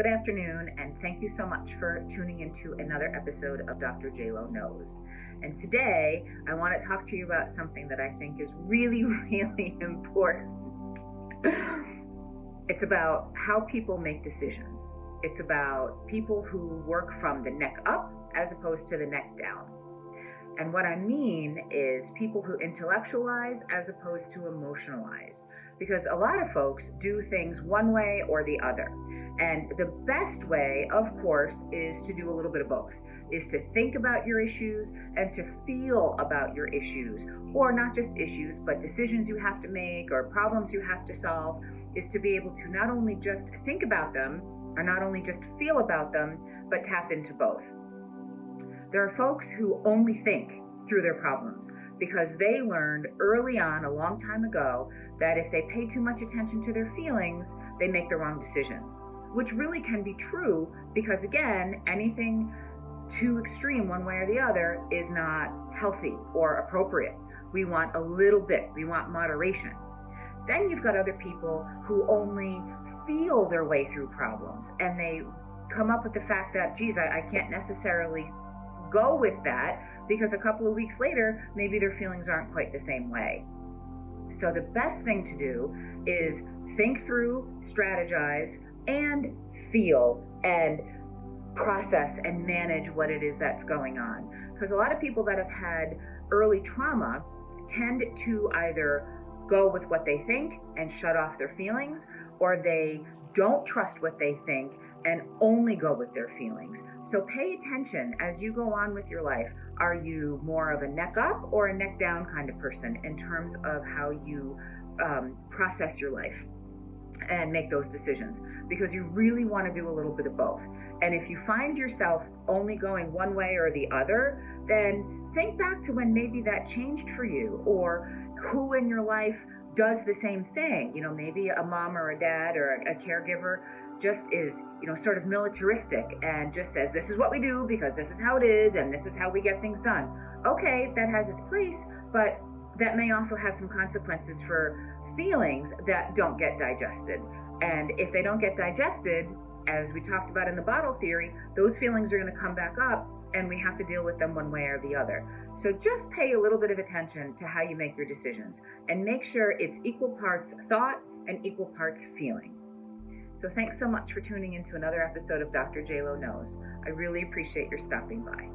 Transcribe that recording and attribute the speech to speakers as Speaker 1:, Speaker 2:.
Speaker 1: Good afternoon, and thank you so much for tuning into another episode of Dr. Jloknows. And today, I want to talk to you about something that I think is really, really important. It's about how people make decisions. It's about people who work from the neck up as opposed to the neck down. And what I mean is people who intellectualize as opposed to emotionalize. Because a lot of folks do things one way or the other. And the best way, of course, is to do a little bit of both, is to think about your issues and to feel about your issues, or not just issues, but decisions you have to make or problems you have to solve, is to be able to not only just think about them or not only just feel about them, but tap into both. There are folks who only think through their problems because they learned early on, a long time ago, that if they pay too much attention to their feelings, they make the wrong decision, which really can be true because, again, anything too extreme one way or the other is not healthy or appropriate. We want a little bit, we want moderation. Then you've got other people who only feel their way through problems and they come up with the fact that, geez, I can't necessarily go with that because a couple of weeks later, maybe their feelings aren't quite the same way. So the best thing to do is think through, strategize, and feel and process and manage what it is that's going on. Because a lot of people that have had early trauma tend to either go with what they think and shut off their feelings, or they don't trust what they think and only go with their feelings. So pay attention as you go on with your life. Are you more of a neck up or a neck down kind of person in terms of how you process your life and make those decisions? Because you really want to do a little bit of both. And if you find yourself only going one way or the other, then think back to when maybe that changed for you, or who in your life does the same thing. You know, maybe a mom or a dad or a caregiver just is, sort of militaristic and just says, this is what we do because this is how it is and this is how we get things done. Okay, that has its place, but that may also have some consequences for feelings that don't get digested. And if they don't get digested, as we talked about in the bottle theory, those feelings are going to come back up and we have to deal with them one way or the other. So just pay a little bit of attention to how you make your decisions and make sure it's equal parts thought and equal parts feeling. So thanks so much for tuning into another episode of Dr. Jloknows. I really appreciate your stopping by.